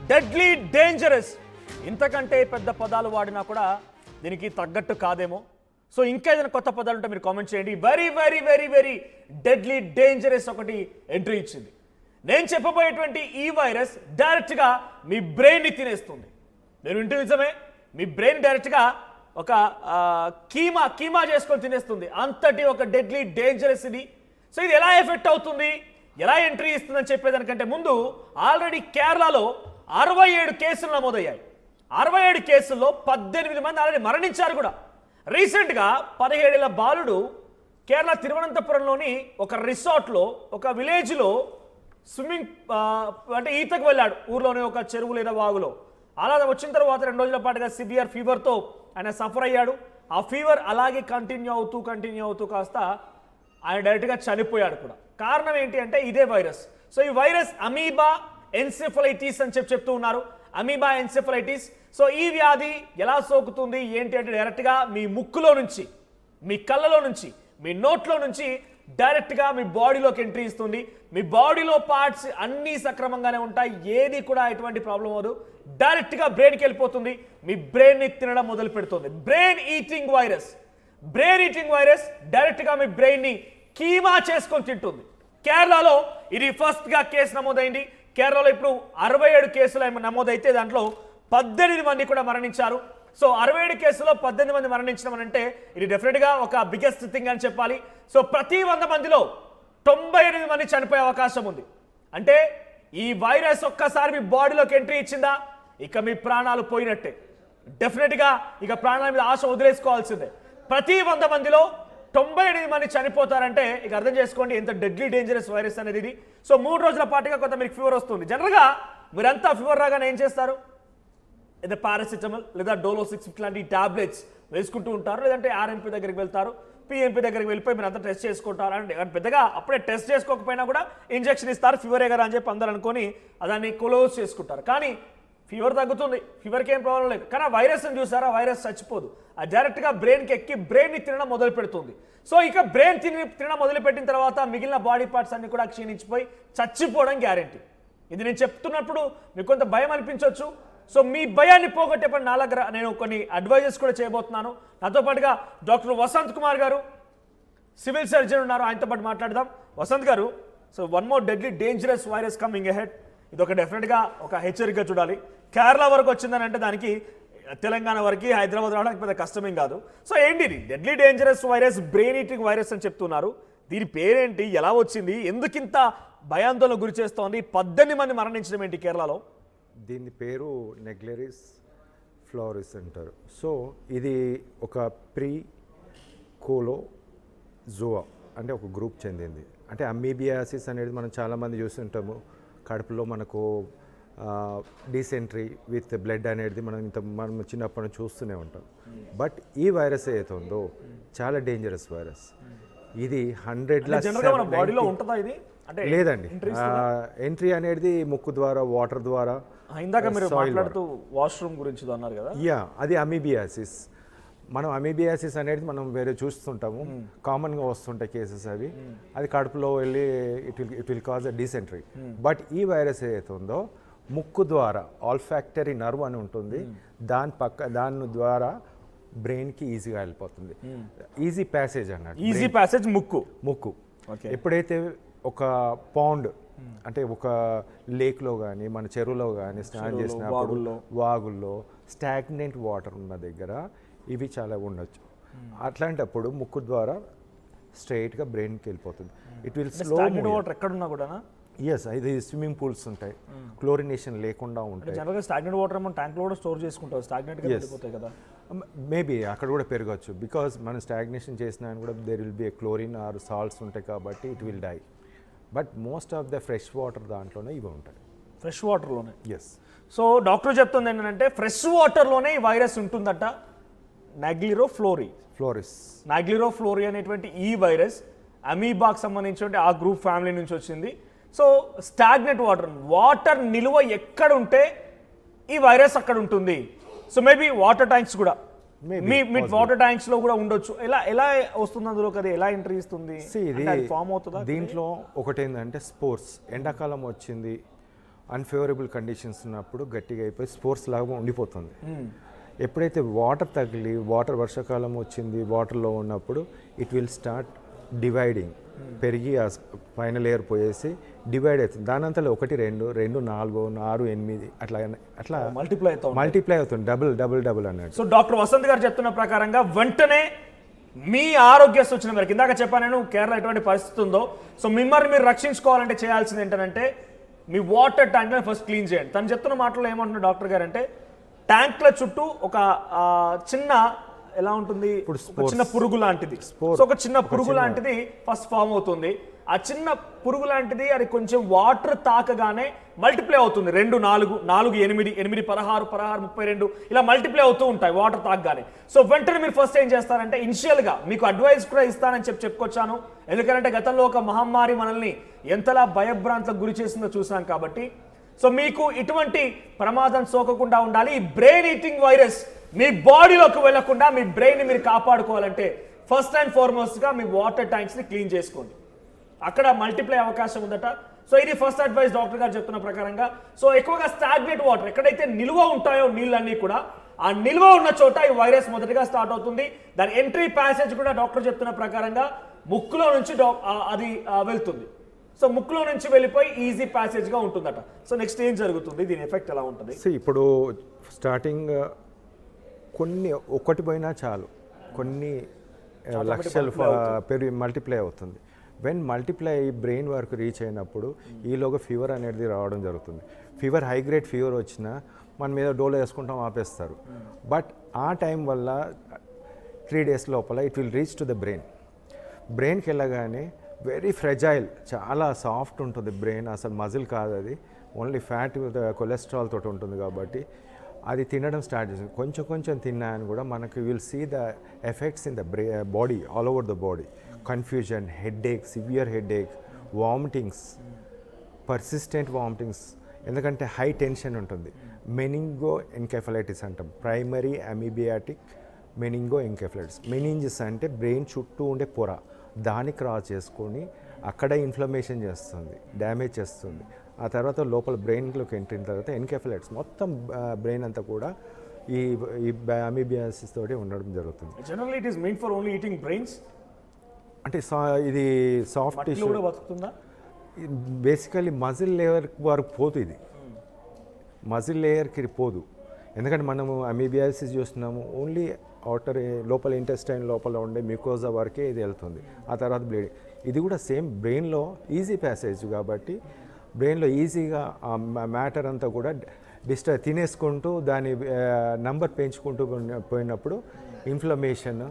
Deadly dangerous. ఇంతకంటే పెద్ద పదాలు వాడినా కూడా దీనికి తగ్గట్టు కాదేమో. సో ఇంకా ఏదైనా కొత్త పదాలు ఉంటే మీరు కామెంట్ చేయండి. Very very very very deadly dangerous ఒకటి ఎంట్రీ ఇచ్చింది. నేను చెప్పబోయేటువంటి ఈ వైరస్ డైరెక్ట్గా మీ బ్రెయిన్ని తినేస్తుంది. నేను వింటూ నిజమే, మీ బ్రెయిన్ డైరెక్ట్గా ఒక కీమా చేసుకొని తినేస్తుంది. అంతటి ఒక డెడ్లీ డేంజరస్ ఇది. సో ఇది ఎలా ఎఫెక్ట్ అవుతుంది, ఎలా ఎంట్రీ ఇస్తుందని చెప్పేదానికంటే ముందు ఆల్రెడీ కేరళలో 67 కేసులు నమోదయ్యాయి. 67 కేసుల్లో 18 మంది ఆల్రెడీ మరణించారు కూడా. రీసెంట్గా 17 ఏళ్ల బాలుడు కేరళ తిరువనంతపురంలోని ఒక రిసార్ట్లో ఒక విలేజ్లో స్విమ్మింగ్ అంటే ఈతకు వెళ్ళాడు. ఊర్లోనే ఒక చెరువు లేదా వాగులో. అలా వచ్చిన తర్వాత 2 రోజుల పాటుగా సివియర్ ఫీవర్తో ఆయన సఫర్ అయ్యాడు. ఆ ఫీవర్ అలాగే కంటిన్యూ అవుతూ కాస్త ఆయన డైరెక్ట్గా చనిపోయాడు కూడా. కారణం ఏంటి అంటే ఇదే వైరస్. సో ఈ వైరస్ అమీబా ఎన్సెఫలైటిస్ అని చెప్తూ ఉన్నారు. Amoeba encephalitis. సో ఈ వ్యాధి ఎలా సోకుతుంది ఏంటి అంటే డైరెక్ట్గా మీ ముక్కులో నుంచి, మీ కళ్ళలో నుంచి, మీ నోట్లో నుంచి డైరెక్ట్గా మీ బాడీలోకి ఎంట్రీ ఇస్తుంది. మీ బాడీలో పార్ట్స్ అన్నీ సక్రమంగానే ఉంటాయి, ఏది కూడా ఎటువంటి ప్రాబ్లం అవ్వదు. డైరెక్ట్గా బ్రెయిన్కి వెళ్ళిపోతుంది. మీ బ్రెయిన్ని తినడం మొదలు పెడుతుంది. బ్రెయిన్ ఈటింగ్ వైరస్ డైరెక్ట్గా మీ బ్రెయిన్ని కీమా చేసుకొని తింటుంది. కేరళలో ఇది ఫస్ట్గా కేసు నమోదైంది. కేరళలో ఇప్పుడు 67 కేసులు నమోదైతే దాంట్లో 18 మంది కూడా మరణించారు. సో 67 కేసులో 18 మంది మరణించడం అంటే ఇది డెఫినెట్గా ఒక బిగ్గెస్ట్ థింగ్ అని చెప్పాలి. సో ప్రతి 100 మందిలో 98 మంది చనిపోయే అవకాశం ఉంది. అంటే ఈ వైరస్ ఒక్కసారి మీ బాడీలోకి ఎంట్రీ ఇచ్చిందా ఇక మీ ప్రాణాలు పోయినట్టే. డెఫినెట్గా ఇక ప్రాణాల మీద ఆశ వదిలేసుకోవాల్సిందే. ప్రతి 100 మందిలో 98 మంది చనిపోతారంటే ఇక అర్థం చేసుకోండి ఎంత డెడ్లీ డేంజరస్ వైరస్ అనేది ఇది. సో 3 రోజుల పాటుగా కొంత మీకు ఫీవర్ వస్తుంది. జనరల్గా మీరంతా ఫీవర్ రాగానే ఏం చేస్తారు? లేదా పారాసిటమాల్ లేదా డోలో 6 లాంటి టాబ్లెట్స్ వేసుకుంటూ ఉంటారు, లేదంటే ఆర్ఎంపీ దగ్గరికి వెళ్తారు, పిఎంపీ దగ్గరికి వెళ్ళిపోయి మీరు అంతా టెస్ట్ చేసుకుంటారు. అంటే పెద్దగా అప్పుడే టెస్ట్ చేసుకోకపోయినా కూడా ఇంజెక్షన్ ఇస్తారు, ఫీవరే కదా అని చెప్పి అందరూ అనుకొని దాన్ని క్లోజ్ చేసుకుంటారు. కానీ ఫీవర్ తగ్గుతుంది, ఫీవర్కి ఏం ప్రాబ్లం లేదు. కానీ ఆ వైరస్ని చూసారా, వైరస్ చచ్చిపోదు. అది డైరెక్ట్గా బ్రెయిన్కి ఎక్కి బ్రెయిన్ని తినడం మొదలు పెడుతుంది. సో ఇక బ్రెయిన్ తినడం మొదలుపెట్టిన తర్వాత మిగిలిన బాడీ పార్ట్స్ అన్ని కూడా క్షీణించిపోయి చచ్చిపోవడం గ్యారెంటీ. ఇది నేను చెప్తున్నప్పుడు మీకు కొంత భయం అనిపించవచ్చు. సో మీ భయాన్ని పోగొట్టే పని నా దగ్గర నేను కొన్ని అడ్వైజెస్ కూడా చేయబోతున్నాను. నాతో పాటుగా డాక్టర్ వసంత్ కుమార్ గారు సివిల్ సర్జన్ ఉన్నారు, ఆయనతో పాటు మాట్లాడదాం. వసంత్ గారు, so one more deadly dangerous virus coming ahead. ఇది ఒక డెఫినెట్గా ఒక హెచ్చరిక చూడాలి. కేరళ వరకు వచ్చిందని అంటే దానికి తెలంగాణ వరకు, హైదరాబాద్ రావడానికి పెద్ద కష్టమేం కాదు. సో ఏంటి ఇది deadly dangerous virus, brain eating virus అని చెప్తున్నారు. దీని పేరేంటి, ఎలా వచ్చింది, ఎందుకింత భయాందోళన గురి చేస్తోంది, 18 మంది మరణించడం ఏంటి కేరళలో? దీని పేరు నెగ్లెరిస్ ఫ్లోరిస్ అంటారు. సో ఇది ఒక ప్రీ కోలో జోవా అంటే ఒక గ్రూప్ చెందింది. అంటే అమీబియాసిస్ అనేది మనం చాలామంది చూస్తుంటాము. కడుపులో మనకు డిసెంట్రీ విత్ బ్లడ్ అనేది మనం చిన్నప్పటి నుంచి చూస్తూనే ఉంటాం. బట్ ఈ వైరస్ ఏదైతే ఉందో చాలా డేంజరస్ వైరస్. ఇది 100 బాడీలో ఉంటుందా ఇది? లేదండి. ఎంట్రీ అనేది ముక్కు ద్వారా, వాటర్ ద్వారా. ఇందాక మీరు మాట్లాడుతూ వాష్రూమ్ గురించి అన్నారు కదా. అది అమీబియాసిస్. మనం అమీబియాసిస్ అనేది మనం వేరే చూస్తుంటాము, కామన్గా వస్తుంటాయి కేసెస్ అవి. అది కడుపులో వెళ్ళి it will cause a dysentery. But ఈ వైరస్ ఏదైతే ఉందో ముక్కు ద్వారా, ఆల్ఫాక్టరీ నర్వ్ అని ఉంటుంది, దాని ద్వారా బ్రెయిన్కి ఈజీగా వెళ్ళిపోతుంది. ఈజీ ప్యాసేజ్ అన్నట్టు. ఈజీ ప్యాసేజ్ ముక్కు. ఎప్పుడైతే ఒక పాండ్ అంటే ఒక లేక్లో కానీ మన చెరువులో కానీ స్నానం చేసినప్పుడు, వాగుల్లో స్టాగ్నెంట్ వాటర్ ఉన్న దగ్గర ఇవి చాలా ఉండొచ్చు. అట్లాంటప్పుడు ముక్కు ద్వారా స్ట్రైట్గా బ్రెయిన్కి వెళ్ళిపోతుంది. ఇట్ విల్ స్లో వాటర్ ఎక్కడున్నా కూడా. ఎస్, ఇది స్విమ్మింగ్ పూల్స్ ఉంటాయి, క్లోరినేషన్ లేకుండా ఉంటాయి. జనరల్గా స్టాగ్నెంట్ వాటర్ మనం ట్యాంక్లో కూడా స్టోర్ చేసుకుంటాం, స్టాగ్నెంట్గా వెళ్ళిపోతాయి కదా. మేబీ అక్కడ కూడా పెరగచ్చు. బికాజ్ మనం స్టాగ్నేషన్ చేసినా కూడా there will be a chlorine or salts ఉంటాయి కాబట్టి it will die. But most of the fresh water దాంట్లోనే ఇవి ఉంటాయి, ఫ్రెష్ వాటర్లోనే. ఎస్. సో డాక్టర్ చెప్తుంది ఏంటంటే ఫ్రెష్ వాటర్లోనే ఈ వైరస్ ఉంటుందట. నాగ్లిరో ఫ్లోరీ అనేటువంటి ఈ వైరస్ అమీబాకు సంబంధించిన ఆ గ్రూప్ ఫ్యామిలీ నుంచి వచ్చింది. సో స్టాగ్నెంట్ వాటర్ నిలువ ఎక్కడ ఉంటే ఈ వైరస్ అక్కడ ఉంటుంది. సో మేబీ వాటర్ ట్యాంక్స్ కూడా, మీ వాటర్ ట్యాంక్స్ లో కూడా ఉండొచ్చు. ఎలా వస్తుంది అందులో కదా, ఎలా ఎంట్రీ ఇస్తుంది, ఫామ్ అవుతుందా? దీంట్లో ఒకటి ఏంటంటే స్పోర్ట్స్. ఎండాకాలం వచ్చింది, అన్ఫేవరబుల్ కండిషన్స్ ఉన్నప్పుడు గట్టిగా అయిపోయి స్పోర్ట్స్ లాగా ఉండిపోతుంది. ఎప్పుడైతే వాటర్ తగిలి వర్షాకాలం వచ్చింది వాటర్లో ఉన్నప్పుడు ఇట్ విల్ స్టార్ట్ డివైడింగ్, పెరిగి ఆ పైన లేయర్ పోయేసి డివైడ్ అవుతుంది. దానంతలో 1, 2, 2, 4, 6, 8 అట్లా మల్టిప్లై అవుతుంది, డబుల్ అన్నట్టు. సో డాక్టర్ వసంత్ గారు చెప్తున్న ప్రకారంగా వెంటనే మీ ఆరోగ్య సూచన మేరకు, ఇందాక చెప్పాను నేను కేరళ ఎటువంటి పరిస్థితి ఉందో, సో మిమ్మల్ని మీరు రక్షించుకోవాలంటే చేయాల్సింది ఏంటంటే మీ వాటర్ ట్యాంక్ ఫస్ట్ క్లీన్ చేయండి. తను చెప్తున్న మాటలో ఏమంటున్నారు డాక్టర్ గారు అంటే ట్యాంక్ల చుట్టూ ఒక చిన్న ఎలా ఉంటుంది, ఒక చిన్న పురుగు లాంటిది, సో ఒక చిన్న పురుగు లాంటిది ఫస్ట్ ఫామ్ అవుతుంది. ఆ చిన్న పురుగు లాంటిది అది కొంచెం వాటర్ తాకగానే మల్టిప్లై అవుతుంది. 2, 4, 4, 8, 8, 16, 32 ఇలా మల్టిప్లై అవుతూ ఉంటాయి వాటర్ తాకగానే. సో వెంటనే మీరు ఫస్ట్ ఏం చేస్తారంటే ఇనిషియల్గా మీకు అడ్వైస్ కూడా ఇస్తానని చెప్పుకొచ్చాను. ఎందుకంటే గతంలో ఒక మహమ్మారి మనల్ని ఎంతలా భయభ్రాంతలకు గురి చేసిందో చూసాం కాబట్టి. సో మీకు ఇటువంటి ప్రమాదం సోకకుండా ఉండాలి, ఈ బ్రెయిన్ ఈటింగ్ వైరస్ మీ బాడీలోకి వెళ్లకుండా మీ బ్రెయిన్ మీరు కాపాడుకోవాలంటే ఫస్ట్ అండ్ ఫార్మోస్ట్గా మీ వాటర్ ట్యాంక్స్ని క్లీన్ చేసుకోండి. అక్కడ మల్టిప్లై అవకాశం ఉందట. సో ఇది ఫస్ట్ అడ్వైస్ డాక్టర్ గారు చెప్తున్న ప్రకారంగా. సో ఎక్కువగా స్టాగ్నేట్ వాటర్ ఎక్కడైతే నిల్వ ఉంటాయో నీళ్ళన్నీ కూడా, ఆ నిల్వ ఉన్న చోట ఈ వైరస్ మొదటిగా స్టార్ట్ అవుతుంది. దాని ఎంట్రీ ప్యాసేజ్ కూడా డాక్టర్ చెప్తున్న ప్రకారంగా ముక్కులో నుంచి అది వెళ్తుంది. సో ముక్కులో నుంచి వెళ్ళిపోయి ఈజీ ప్యాసేజ్గా ఉంటుందట. సో నెక్స్ట్ ఏం జరుగుతుంది, దీని ఎఫెక్ట్ ఎలా ఉంటుంది? సో ఇప్పుడు స్టార్టింగ్ కొన్ని ఒక్కటి పోయినా చాలు, కొన్ని లక్షలు పెరిగి మల్టిప్లై అవుతుంది. వెన్ మల్టిప్లై బ్రెయిన్ వరకు రీచ్ అయినప్పుడు ఈలోగా ఫీవర్ అనేది రావడం జరుగుతుంది. ఫీవర్ హై గ్రేడ్ ఫీవర్ వచ్చినా మన మీద డోలో వేసుకుంటాం, ఆపేస్తారు. బట్ ఆ టైం వల్ల 3 days లోపల it will reach to the బ్రెయిన్కి వెళ్ళగానే వెరీ ఫ్రెజైల్, చాలా సాఫ్ట్ ఉంటుంది బ్రెయిన్, అసలు మజిల్ కాదు అది, ఓన్లీ ఫ్యాట్ కొలెస్ట్రాల్ తోటి ఉంటుంది. కాబట్టి అది తినడం స్టార్ట్ చేసింది. కొంచెం తిన్నాయని కూడా మనకి will see the effects in the body, all over the body. Confusion, headache, severe headache, vomitings, persistent vomitings, ఎందుకంటే హై టెన్షన్ ఉంటుంది. మెనింగో ఎన్కెఫలైటిస్ అంటాం, primary amoebic meningoencephalitis. Meninges అంటే బ్రెయిన్ చుట్టూ ఉండే పొర, దాన్ని క్రాస్ చేసుకొని అక్కడ ఇన్ఫ్లమేషన్ చేస్తుంది, డ్యామేజ్ చేస్తుంది. ఆ తర్వాత లోపల బ్రెయిన్లోకి ఎంట్రిన తర్వాత ఎన్కెఫలైటిస్ మొత్తం బ్రెయిన్ అంతా కూడా ఈ అమీబియాసిస్ తోటి ఉండడం జరుగుతుంది. Generally it is main for only eating brains. అంటే ఇది సాఫ్ట్ టిష్యూ బతుకుతుందా? బేసికలీ మజిల్ లేయర్ వరకు పోదు, ఇది మజిల్ లేయర్కి పోదు. ఎందుకంటే మనము అమీబియాసిస్ చూస్తున్నాము ఓన్లీ అవుటర్ లోపల ఇంటెస్టైన్ లోపల ఉండే మ్యూకోజా వరకే ఇది వెళ్తుంది. ఆ తర్వాత బ్లీడింగ్. ఇది కూడా సేమ్ బ్రెయిన్లో ఈజీ ప్యాసేజ్ కాబట్టి బ్రెయిన్లో ఈజీగా ఆ మ్యాటర్ అంతా కూడా తినేసుకుంటూ దాని నంబర్ పెంచుకుంటూ పోయినప్పుడు ఇన్ఫ్లమేషన్,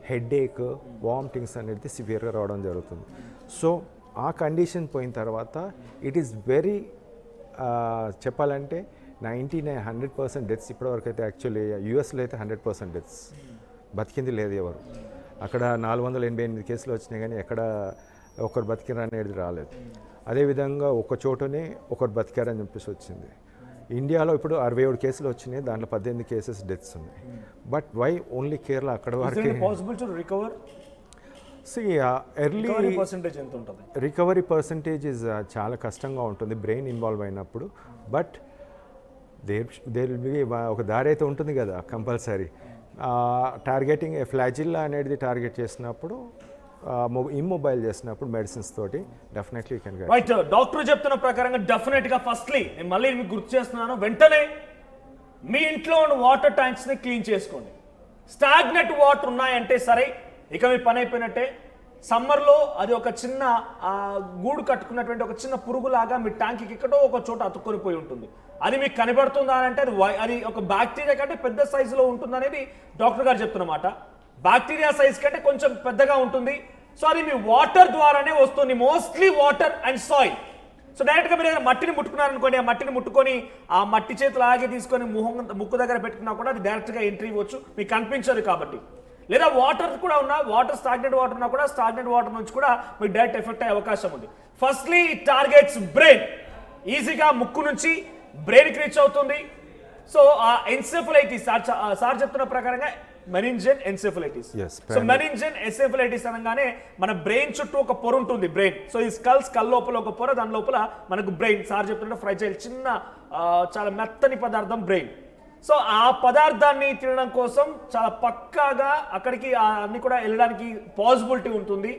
హెడేక్, వామిటింగ్స్ అనేది సివియర్గా రావడం జరుగుతుంది. సో ఆ కండిషన్ పోయిన తర్వాత ఇట్ ఈస్ వెరీ చెప్పాలంటే 99-100% డెత్స్ ఇప్పటివరకు అయితే. యాక్చువల్లీ యూఎస్లో అయితే 100% డెత్స్, బతికింది లేదు ఎవరు. అక్కడ 488 కేసులు వచ్చినాయి కానీ ఎక్కడ ఒకరు బతికిన అనేది రాలేదు. అదేవిధంగా ఒక చోటనే ఒకరు బతికారని చెప్పేసి వచ్చింది. ఇండియాలో ఇప్పుడు 67 కేసులు వచ్చినాయి, దాంట్లో 18 కేసెస్ డెత్స్ ఉన్నాయి. బట్ వై ఓన్లీ కేరళ అక్కడ వరకు రికవరీ పర్సంటేజ్ ఇస్ చాలా కష్టంగా ఉంటుంది బ్రెయిన్ ఇన్వాల్వ్ అయినప్పుడు. బట్ దేర్ విల్ బి ఒక దారి అయితే ఉంటుంది కదా కంపల్సరీ. టార్గెటింగ్ ఫ్లాజిల్లా అనేది టార్గెట్ చేసినప్పుడు, ఇమ్మొబైల్ చేసినప్పుడు మెడిసిన్స్ తోటి definitely you can get. Right, doctor చెప్తున్న ప్రకారంగా డెఫినెట్గా ఫస్ట్లీ నేను మళ్ళీ మీకు గుర్తు చేస్తున్నాను, వెంటనే మీ ఇంట్లో ఉన్న వాటర్ ట్యాంక్స్ని క్లీన్ చేసుకోండి. స్టాగ్నెట్ వాటర్ ఉన్నాయంటే సరే, ఇక మీ పని అయిపోయినట్టే. సమ్మర్లో అది ఒక చిన్న గూడు కట్టుకున్నటువంటి ఒక చిన్న పురుగులాగా మీ ట్యాంక్కి ఎక్కడో ఒక చోట అతుక్కొని పోయి ఉంటుంది. అది మీకు కనబడుతుందా అంటే అది ఒక బ్యాక్టీరియా కంటే పెద్ద సైజులో ఉంటుంది అనేది డాక్టర్ గారు చెప్తున్నమాట. బ్యాక్టీరియా సైజ్ కంటే కొంచెం పెద్దగా ఉంటుంది. సో అది మీ వాటర్ ద్వారానే వస్తుంది, mostly water and soil. So డైరెక్ట్గా మీరు ఏదైనా మట్టిని ముట్టుకున్నారనుకోండి, ఆ మట్టిని ముట్టుకొని ఆ మట్టి చేతులు ఆగే తీసుకొని ముక్కు దగ్గర పెట్టుకున్నా కూడా అది డైరెక్ట్గా ఎంట్రీ ఇవ్వచ్చు, మీకు కనిపించదు కాబట్టి. లేదా వాటర్ కూడా ఉన్నా, స్టాగ్నెంట్ వాటర్ ఉన్నా కూడా స్టాగ్నెంట్ వాటర్ నుంచి కూడా మీకు డైరెక్ట్ ఎఫెక్ట్ అయ్యే అవకాశం ఉంది. ఫస్ట్లీ ఇట్ టార్గెట్స్ బ్రెయిన్, ఈజీగా ముక్కు నుంచి బ్రెయిన్కి రీచ్ అవుతుంది. సో ఆ ఎన్సెఫలైటిస్ సార్ చెప్తున్న ప్రకారంగా మెనింజన్ ఎన్సెఫలైటిస్. Yes, సో మెనింజన్ ఎన్సెఫలైటిస్ అనగానే మన బ్రెయిన్ చుట్టూ ఒక పొర ఉంటుంది బ్రెయిన్. సో ఈ స్కల్ లోపల ఒక పొర, దాని లోపల మనకు బ్రెయిన్, సార్ చెప్తుంటే ఫ్రైజైల్ చిన్న చాలా మెత్తని పదార్థం బ్రెయిన్. సో ఆ పదార్థాన్ని తినడం కోసం చాలా పక్కాగా అక్కడికి అన్ని కూడా వెళ్ళడానికి పాసిబిలిటీ ఉంటుంది.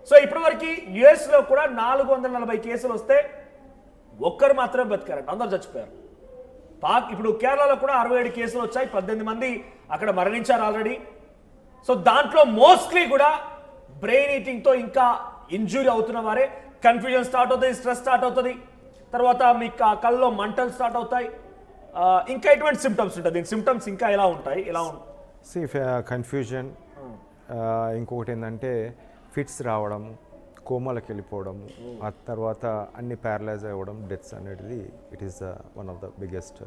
సో ఇప్పటివరకు యుఎస్లో కూడా 440 కేసులు వస్తే ఒక్కరు మాత్రమే బతికారంట, అందరు చచ్చిపోయారు. ఇప్పుడు కేరళలో కూడా 67 కేసులు వచ్చాయి, 18 మంది అక్కడ మరణించారు ఆల్రెడీ. సో దాంట్లో మోస్ట్లీ కూడా బ్రెయిన్ ఈటింగ్తో ఇంకా ఇంజూరీ అవుతున్న వారే. కన్ఫ్యూజన్ స్టార్ట్ అవుతుంది, స్ట్రెస్ స్టార్ట్ అవుతుంది, తర్వాత మీకు కళ్ళలో మంటలు స్టార్ట్ అవుతాయి. ఇంకా ఎటువంటి సిమ్టమ్స్ ఉంటుంది? దీని సిమ్టమ్స్ ఇంకా ఎలా ఉంటాయి? కన్ఫ్యూజన్, ఇంకొకటి ఏంటంటే ఫిట్స్ రావడం, కోమాలకు వెళ్ళిపోవడము, ఆ తర్వాత అన్ని ప్యారలైజ్ అవ్వడం, డెత్స్ అనేది it is one of the biggest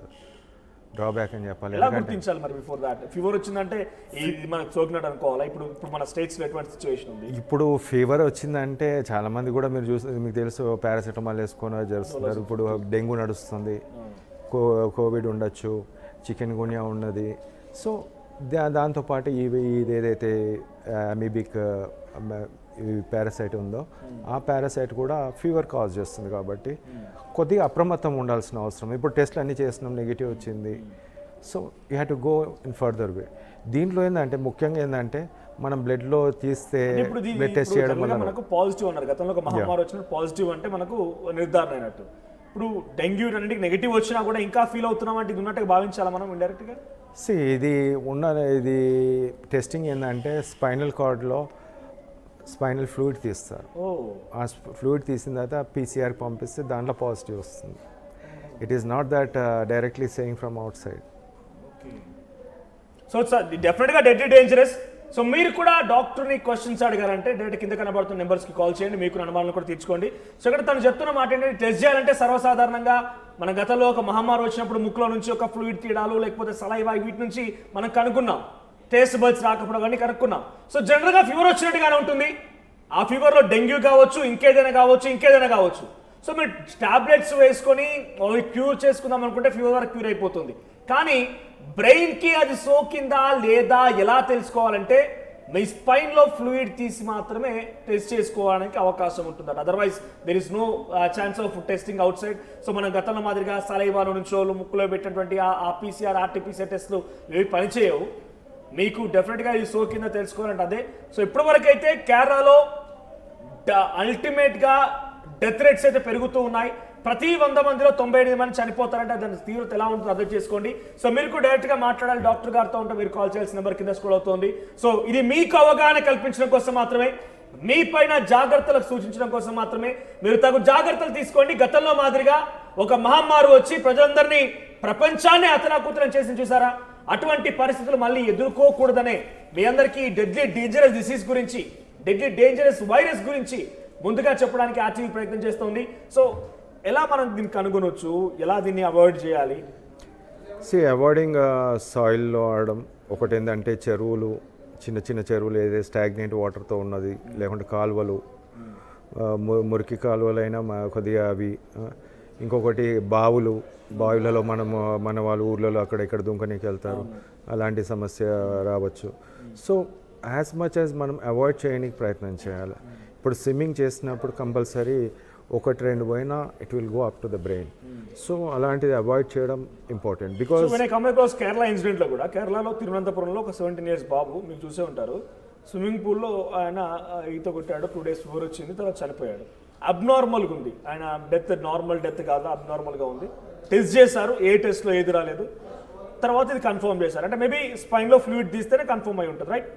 drawback అని చెప్పాలి. ఎలా గుర్తించాలి మరి బిఫోర్ దాట్? ఫీవర్ వచ్చిందంటే ఇది మనకు సోకినట్టు అనుకోవాలా? ఇప్పుడు మన స్టేట్స్లో ఎటువంటి సిచ్యువేషన్ ఉంది? ఇప్పుడు ఫీవర్ వచ్చిందంటే చాలా మంది కూడా మీరు చూస్తే మీకు తెలుసు పారాసిటమాల్ వేసుకొని జరుస్తున్నారు. ఇప్పుడు డెంగ్యూ నడుస్తుంది, కోవిడ్ ఉండొచ్చు, చికెన్ గున్యా ఉన్నది. సో దాంతోపాటు ఇది ఏదైతే అమీబిక్ పారాసైట్ ఉందో ఆ పారాసైట్ కూడా ఫీవర్ కాజ్ చేస్తుంది. కాబట్టి కొద్దిగా అప్రమత్తం ఉండాల్సిన అవసరం. ఇప్పుడు టెస్ట్లు అన్నీ చేస్తున్నాం, నెగిటివ్ వచ్చింది. So you have to go in further way. దీంట్లో ఏంటంటే ముఖ్యంగా ఏంటంటే మనం బ్లడ్లో తీస్తే బ్లడ్ టెస్ట్ చేయడం వల్ల మనకు పాజిటివ్ అన్నారు. గతంలో ఒక మహమ్మారి వచ్చినప్పుడు పాజిటివ్ అంటే మనకు నిర్ధారణ అయినట్టు. ఇప్పుడు డెంగ్యూ అన్నింటికి నెగిటివ్ వచ్చినా కూడా ఇంకా ఫీల్ అవుతున్నాం అంటే ఇది ఉన్నట్టుగా భావించాలా మనం ఇండైరెక్ట్గా? ఇది టెస్టింగ్ ఏంటంటే స్పైనల్ కార్డ్లో స్పైనల్ ఫ్లూయిడ్ తీస్తారు. ఆ ఫ్లూయిడ్ తీసిన తర్వాత పీసీఆర్ పంపిస్తే దాంట్లో పాజిటివ్ వస్తుంది. It is not that directly saying from out side. So డెఫినెట్గా డెడ్లీ డేంజరస్. సో మీరు కూడా డాక్టర్ని క్వశ్చన్స్ అడిగారంటే డైరెక్ట్ కింద కనబడుతున్న నెంబర్స్కి కాల్ చేయండి, మీకు అనుమానాలను కూడా తీర్చుకోండి. సో ఇక్కడ తను చెప్తున్న మాట ఏంటంటే టెస్ట్ చేయాలంటే సర్వసాధారణంగా మన గతంలో ఒక మహమ్మారి వచ్చినప్పుడు ముక్కులో నుంచి ఒక ఫ్లూయిడ్ తీయడాలు, లేకపోతే సలైవా, వీటి నుంచి మనం కనుక్కున్నాం. టేస్ట్ బర్డ్స్ రాకపోవడం కానీ కనుక్కున్నాం. సో జనరల్గా ఫీవర్ వచ్చినట్టుగానే ఉంటుంది. ఆ ఫీవర్లో డెంగ్యూ కావచ్చు, ఇంకేదైనా కావచ్చు. సో మీరు టాబ్లెట్స్ వేసుకొని క్యూర్ చేసుకుందాం అనుకుంటే ఫీవర్ క్యూర్ అయిపోతుంది. కానీ బ్రెయిన్కి అది సోకిందా లేదా ఎలా తెలుసుకోవాలంటే మీ స్పైన్లో ఫ్లూయిడ్ తీసి మాత్రమే టెస్ట్ చేసుకోవడానికి అవకాశం ఉంటుంది. Otherwise there is no chance of testing outside. So మనం గతంలో మాదిరిగా సలైవాలో నుంచో ముక్కులో పెట్టినటువంటి ఆ పీసీఆర్, ఆర్టీపీసీఆర్ టెస్ట్లు ఏవి పనిచేయవు. మీకు డెఫినెట్గా ఇది సోకిందా తెలుసుకోవాలంటే అదే. సో ఇప్పటివరకు అయితే కేరళలో అల్టిమేట్గా డెత్ రేట్స్ అయితే పెరుగుతూ ఉన్నాయి. ప్రతి 100 మందిలో 98 మంది చనిపోతారంటే దాని తీవ్రత ఎలా ఉంటుందో అర్థం చేసుకోండి. సో మీరు కూడా డైరెక్ట్గా మాట్లాడాలి డాక్టర్ గారితో ఉంటే మీరు కాల్ చేయాల్సిన నెంబర్ కింద స్క్రోల్ అవుతుంది. సో ఇది మీకు అవగాహన కల్పించడం కోసం మాత్రమే, మీ పైన జాగ్రత్తలకు సూచించడం కోసం మాత్రమే. మీరు తగు జాగ్రత్తలు తీసుకోండి. గతంలో మాదిరిగా ఒక మహమ్మారి వచ్చి ప్రజలందరినీ, ప్రపంచాన్ని అతలాకుతలం చేసి చూసారా? అటువంటి పరిస్థితులు మళ్ళీ ఎదుర్కోకూడదనే మీ అందరికీ డెడ్లీ డేంజరస్ డిసీజ్ గురించి, డెడ్లీ డేంజరస్ వైరస్ గురించి ముందుగా చెప్పడానికి ఆర్టీవీ ప్రయత్నం చేస్తుంది. సో ఎలా మనం దీన్ని కనుగొనవచ్చు, ఎలా దీన్ని అవాయిడ్ చేయాలి? అవాయిడింగ్ సాయిల్లో ఆడడం ఒకటి ఏంటంటే చెరువులు, చిన్న చిన్న చెరువులు ఏదైతే స్టాగ్నెంట్ వాటర్తో ఉన్నది, లేకుంటే కాలువలు, మురికి కాలువలైనా కొద్దిగా అవి. ఇంకొకటి బావులలో మన వాళ్ళు ఊర్లలో అక్కడ ఇక్కడ దుంకనీకి వెళ్తారు, అలాంటి సమస్య రావచ్చు. సో యాజ్ మచ్ యాజ్ మనం అవాయిడ్ చేయడానికి ప్రయత్నం చేయాలి. ఇప్పుడు స్విమ్మింగ్ చేసినప్పుడు కంపల్సరీ 1-2 పోయినా it will go up to the brain. So అలాంటిది అవాయిడ్ చేయడం ఇంపార్టెంట్. బికాస్ కేరళ ఇన్సిడెంట్లో కూడా, కేరళలో తిరువనంతపురంలో ఒక 17 years బాబు, మీరు చూసే ఉంటారు, స్విమ్మింగ్ పూల్లో ఆయన ఈత కొట్టాడు, 2 days ఫీవర్ వచ్చింది, తర్వాత చనిపోయాడు. అబ్నార్మల్గా ఉంది ఆయన డెత్, నార్మల్ డెత్ కాదు, అబ్నార్మల్గా ఉంది. టెస్ట్ చేశారు, ఏ టెస్ట్లో ఏది రాలేదు, తర్వాత ఇది కన్ఫర్మ్ చేశారు. అంటే మేబీ స్పైన్లో ఫ్లూయిడ్ తీస్తేనే కన్ఫర్మ్ అయి ఉంటుంది, రైట్?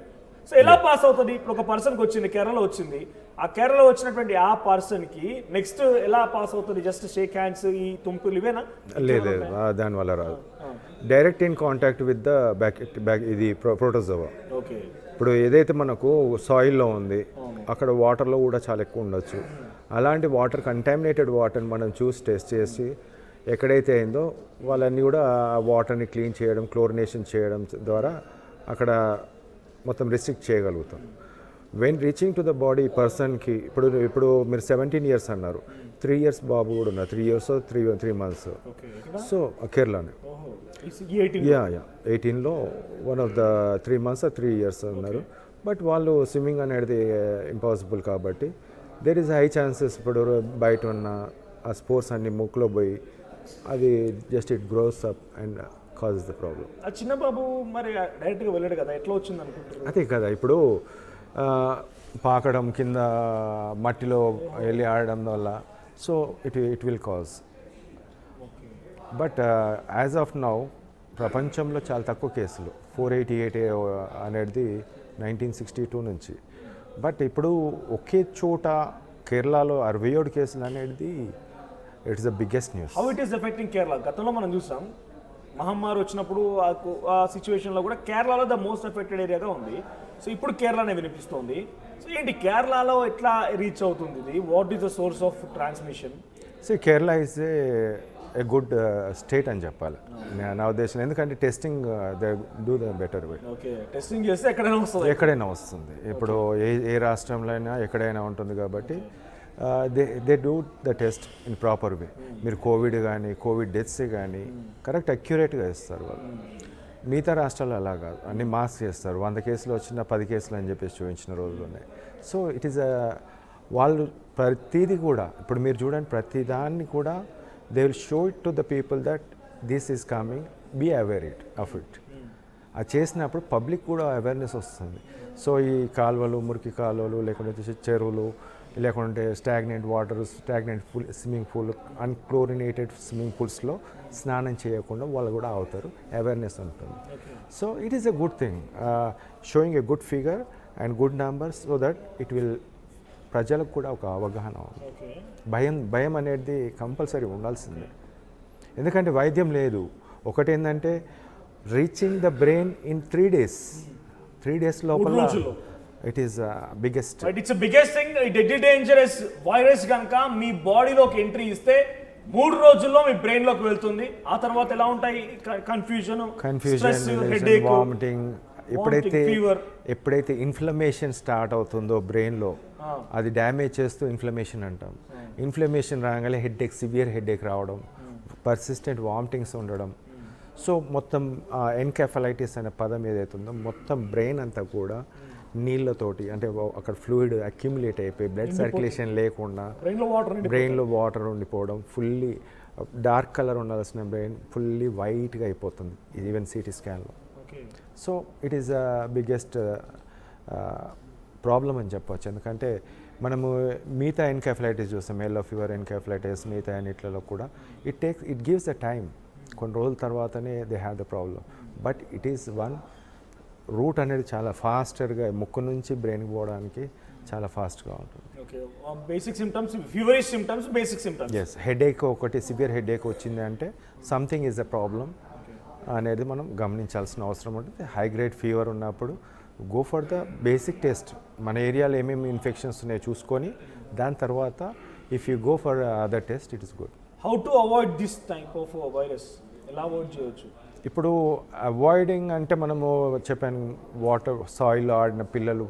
సో ఎలా పాస్ అవుతుంది? ఇప్పుడు ఒక పర్సన్కి వచ్చింది, కేరళలో వచ్చింది, ఆ కేరళలో వచ్చినటువంటి ఆ పర్సన్కి నెక్స్ట్ ఎలా పాస్ అవుతుంది? జస్ట్ షేక్ హ్యాండ్స్, ఈ తుంపులు ఇవేనా? లేదు, దానివల్ల రాదు. Direct in contact with the back ఇది ప్రోటోజోవా. ఓకే. ఇప్పుడు ఏదైతే మనకు సాయిల్లో ఉంది అక్కడ వాటర్లో కూడా చాలా ఎక్కువ ఉండొచ్చు. అలాంటి వాటర్, కంటామినేటెడ్ వాటర్ని మనం చూసి టెస్ట్ చేసి ఎక్కడైతే అయిందో వాళ్ళన్నీ కూడా ఆ వాటర్ని క్లీన్ చేయడం, క్లోరినేషన్ చేయడం ద్వారా అక్కడ మొత్తం రిస్ట్రిక్ట్ చేయగలుగుతాం. When reaching to the body పర్సన్కి ఇప్పుడు మీరు 17 years అన్నారు, 3 years బాబు కూడా ఉన్నారు, 3 years 3 months. సో కేరళనే యా 18లో one of the 3 months or 3 years అన్నారు. బట్ వాళ్ళు స్విమ్మింగ్ అనేది ఇంపాసిబుల్ కాబట్టి దేర్ ఈస్ హై ఛాన్సెస్ ఇప్పుడు బయట ఉన్న ఆ స్పోర్ట్స్ అన్ని ముక్కులో పోయి అది just it grows up and causes the problem. ఆ చిన్న బాబు మరి డైరెక్ట్గా వెళ్ళాడు కదా, ఎట్లా వచ్చింది అనుకుంటారు? అదే కదా ఇప్పుడు పాకడం కింద మట్టిలో వెళ్ళి ఆడడం వల్ల so it will cause. But as of now ప్రపంచంలో చాలా తక్కువ కేసులు 488 అనేది 1962 నుంచి. బట్ ఇప్పుడు ఒకే చోట కేరళలో 67 కేసులు అనేది it's the biggest news. How it is affecting Kerala? గతంలో మనం చూసాం మహమ్మారి వచ్చినప్పుడు ఆ సిచ్యువేషన్లో కూడా కేరళలో ద మోస్ట్ ఎఫెక్టెడ్ ఏరియాగా ఉంది. సో ఇప్పుడు కేరళనే వినిపిస్తుంది. సో ఏంటి కేరళలో ఎట్లా రీచ్ అవుతుంది ఇది? What is the source of transmission? So Kerala is a good state అని చెప్పాలి నా ఉద్దేశం. ఎందుకంటే testing they do the better way. Okay, testing చేస్తే ఎక్కడైనా వస్తుంది. ఇప్పుడు ఏ రాష్ట్రంలో అయినా ఎక్కడైనా ఉంటుంది కాబట్టి they do the test in proper way. మీరు కోవిడ్ కానీ కోవిడ్ డెత్స్ కానీ కరెక్ట్ అక్యురేట్గా ఇస్తారు వాళ్ళు. మిగతా రాష్ట్రాలు అలా కాదు, అన్ని మాస్క్ చేస్తారు. 100 కేసులు వచ్చినా 10 కేసులు అని చెప్పేసి చూపించిన రోజులు ఉన్నాయి. సో ఇట్ ఈస్ వాళ్ళు ప్రతిదీ కూడా ఇప్పుడు మీరు చూడండి ప్రతిదాన్ని కూడా they will show it to the people that this is coming, be aware of it. అది చేసినప్పుడు పబ్లిక్ కూడా అవేర్నెస్ వస్తుంది. సో ఈ కాలువలు, మురికి కాలువలు, లేకుంటే చెరువులు, లేకుంటే stagnant water, stagnant swimming pool, unchlorinated swimming పూల్స్లో స్నానం చేయకుండా వాళ్ళు కూడా అవుతారు. అవేర్నెస్ ఉంటుంది. So it is a good thing, showing a good figure and good numbers so that it will ప్రజలకు కూడా ఒక అవగాహన ఉంది. భయం అనేది కంపల్సరీ ఉండాల్సిందే. ఎందుకంటే వైద్యం లేదు. ఒకటి ఏంటంటే reaching the brain in 3 days. 3 days లోపల it is biggest. It's biggest thing. Deadly dangerous virus కనుక మీ బాడీలోకి ఎంట్రీ ఇస్తే 3 రోజుల్లో మీ బ్రెయిన్ లోకి వెళ్తుంది. ఆ తర్వాత ఎలా ఉంటాయి? Confusion, vomiting. ఎప్పుడైతే ఇన్ఫ్లమేషన్ స్టార్ట్ అవుతుందో బ్రెయిన్లో అది డ్యామేజ్ చేస్తూ ఇన్ఫ్లమేషన్ అంటాం. ఇన్ఫ్లమేషన్ రాగానే హెడ్ఏక్, సివియర్ హెడ్ఏక్ రావడం, పర్సిస్టెంట్ వామిటింగ్స్ ఉండడం. సో మొత్తం ఎన్కెఫలైటిస్ అనే పదం ఏదైతుందో మొత్తం బ్రెయిన్ అంతా కూడా నీళ్ళతోటి అంటే అక్కడ ఫ్లూయిడ్ అక్యుములేట్ అయిపోయి బ్లడ్ సర్క్యులేషన్ లేకుండా బ్రెయిన్లో వాటర్ ఉండిపోవడం, ఫుల్లీ డార్క్ కలర్ ఉండాల్సిన బ్రెయిన్ ఫుల్లీ వైట్గా అయిపోతుంది ఈవెన్ సిటీ స్కాన్లో. So it is biggest problem అని చెప్పవచ్చు. ఎందుకంటే మనము మిగతా ఎన్కెఫలైటిస్ చూస్తాం, ఎల్లో ఫీవర్, ఎన్కెఫలైటిస్, మిగతా అన్నిట్లలో కూడా ఇట్ గివ్స్ అ టైమ్. కొన్ని రోజుల తర్వాతనే they have the problem. But it is one root అనేది చాలా ఫాస్టర్గా ముక్కు నుంచి బ్రెయిన్కి పోవడానికి చాలా ఫాస్ట్గా ఉంటుంది. Basic symptoms, feverish symptoms, basic symptoms. Yes, headache ఒకటి సివియర్ హెడేక్ వచ్చింది అంటే సంథింగ్ ఈజ్ అ ప్రాబ్లం అనేది మనం గమనించాల్సిన అవసరం ఉంటుంది. హై గ్రేడ్ ఫీవర్ ఉన్నప్పుడు go for the basic test. మన ఏరియాలో ఏమేమి ఇన్ఫెక్షన్స్ ఉన్నాయో చూసుకొని దాని తర్వాత if you go for other test it is good. How to avoid this type of virus? ఎలా అవాయిడ్ చేయవచ్చు? ఇప్పుడు అవాయిడింగ్ అంటే మనము చెప్పాను, వాటర్ సాయిల్ ఆడిన పిల్లలు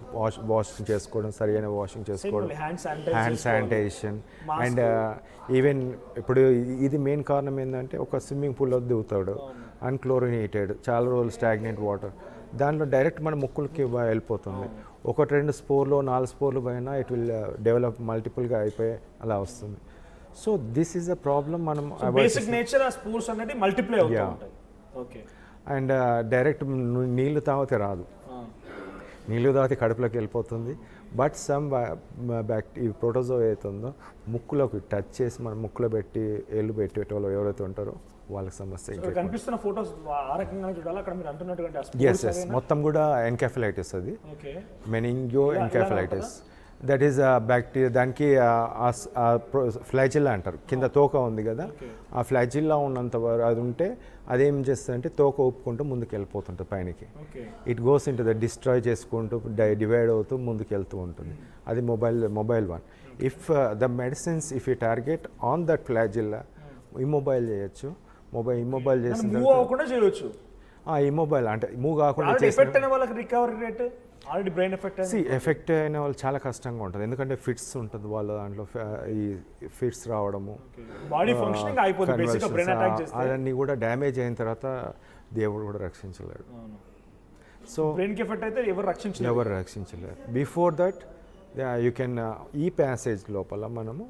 వాషింగ్ చేసుకోవడం, సరైన వాషింగ్ చేసుకోవడం, హ్యాండ్ శానిటైజేషన్. అండ్ ఈవెన్ ఇప్పుడు ఇది మెయిన్ కారణం ఏంటంటే ఒక స్విమ్మింగ్ పూల్లో దిగుతాడు అన్క్లోరినేటెడ్, చాలా రోజులు స్టాగ్నెంట్ వాటర్, దాంట్లో డైరెక్ట్ మన ముక్కులకి వెళ్ళిపోతుంది. 1-2 స్పోర్లు 4 స్పోర్లు పైన ఇట్ విల్ డెవలప్ మల్టిపుల్గా అయిపోయి అలా వస్తుంది. So this is a problem. మనం బేసిక్ నేచర్ ఆ స్పోర్స్ అనేది మల్టిప్లై అవుతూ ఉంటాయి. ఓకే. అండ్ డైరెక్ట్ నీళ్లు తాగితే రాదు, నీళ్లు తాగితే కడుపులోకి వెళ్ళిపోతుంది. బట్ సమ్ ఈ ప్రోటోజో ఏదైతుందో ముక్కులోకి టచ్ చేసి మన ముక్కులో పెట్టి ఎల్లు పెట్టేటోళ్ళు ఎవరైతే ఉంటారో వాళ్ళకి సమస్య. కనిపిస్తున్న ఫోటోస్ ఆ రకంగా చూడాలి. అక్కడ మీరు అంటున్నట్టుగా ఎస్ మొత్తం కూడా ఎన్కెఫలైటిస్, అది meningo encephalitis. That is bacteria. దానికి ఫ్లాజిల్లా అంటారు. కింద తోక ఉంది కదా, ఆ ఫ్లాజిల్లా ఉన్నంత వరకు అది ఉంటే అదేం చేస్తుందంటే తోక ఒప్పుకుంటూ ముందుకు వెళ్ళిపోతుంటుంది పైనకి. It goes in to the destroy చేసుకుంటూ డివైడ్ అవుతూ ముందుకు వెళ్తూ ఉంటుంది. అది mobile one. If the medicines if you target on that flagella immobile చేయొచ్చు. ఇమ్మొబైల్ చేసిన చేయొచ్చు. ఇమ్మొబైల్ అంటే మూవ్ కాకుండా recovery rate already brain effect effect అయిన వాళ్ళు చాలా కష్టంగా ఉంటుంది, ఎందుకంటే ఫిట్స్ ఉంటుంది వాళ్ళ దాంట్లో, ఈ ఫిట్స్ రావడము, బాడీ ఫంక్షనింగ్ అయిపోతుంది బేసిక్గా బ్రెయిన్ అటాక్ చేస్తే. అవన్నీ కూడా డ్యామేజ్ అయిన తర్వాత దేవుడు కూడా రక్షించలేడు. సో బ్రెయిన్కి ఎఫెక్ట్ అయితే ఎవరు రక్షించలేరు. బిఫోర్ దట్ యూ కెన్ ఈ ప్యాసేజ్ లోపల మనము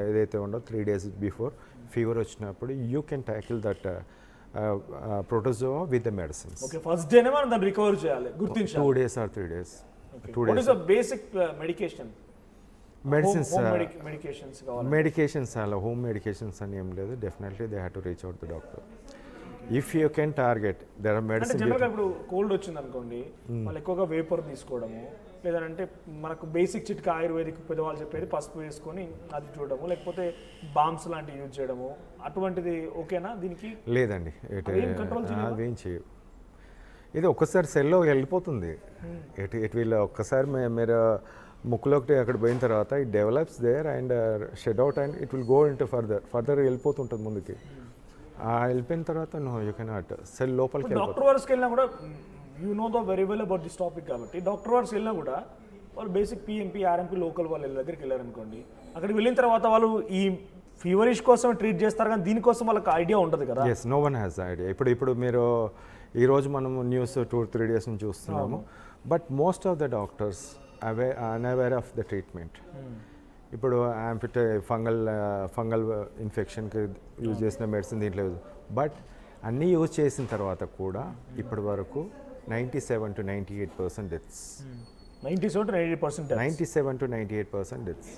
ఏదైతే ఉందో 3 days బిఫోర్ ఫీవర్ వచ్చినప్పుడు you can tackle that protozoa with the medicines. Okay, first డేనే మనం దాన్ని రికవర్ చేయాలి, గుర్తించాలి. 2 days or 3 days. What is the basic medication? Medicines medications కావాలి. మెడికేషన్స్ అలా హోమ్ మెడికేషన్స్ అని ఏం లేదు. Definitely they have to reach out the doctor. If you can target there are medicine. జనరల్గా ఇప్పుడు కోల్డ్ వచ్చింది అనుకోండి, వాళ్ళు ఎక్కువగా వేపర్ తీసుకోవడము, లేదంటే మనకు బేసిక్ చిట్కా ఆయుర్వేదిక్ పెద్దవాళ్ళు చెప్పేది పసుపు వేసుకొని అది చూడడము, లేకపోతే బామ్స్ లాంటివి యూజ్ చేయడము, అటువంటిది ఓకేనా దీనికి? లేదండి, అదేం చేయవు. ఇది ఒక్కసారి సెల్లో వెళ్ళిపోతుంది. ఇట్ వీళ్ళు ఒక్కసారి మీరు ముక్కులోకి అక్కడ పోయిన తర్వాత it develops there and shed out and it will go into further వెళ్ళిపోతుంటుంది ముందుకి. వెళ్ళిపోయిన తర్వాత నో యూ కెనాట్ సెల్ లోపలికి. డాక్టర్ వర్స్కి వెళ్ళినా కూడా you know the very well about this topic కాబట్టి, డాక్టర్ వర్స్ వెళ్ళినా కూడా వాళ్ళు బేసిక్ పిఎంపీ ఆర్ఎంపీ లోకల్ వాళ్ళ దగ్గరికి వెళ్ళారనుకోండి, అక్కడికి వెళ్ళిన తర్వాత వాళ్ళు ఈ ఫీవరిష్ కోసం ట్రీట్ చేస్తారు కానీ దీనికోసం వాళ్ళకి ఐడియా ఉండదు కదా. Yes, no one has idea. ఇప్పుడు మీరు ఈరోజు మనము న్యూస్ 2-3 days నుంచి చూస్తున్నాము, but most of the doctors unaware of the treatment. ఇప్పుడు ఫంగల్ ఇన్ఫెక్షన్కి యూజ్ చేసిన మెడిసిన్ దీంట్లో యూజ్, బట్ అన్నీ యూజ్ చేసిన తర్వాత కూడా ఇప్పటి వరకు 97 to 98% డెత్స్. 97 to 98% deaths.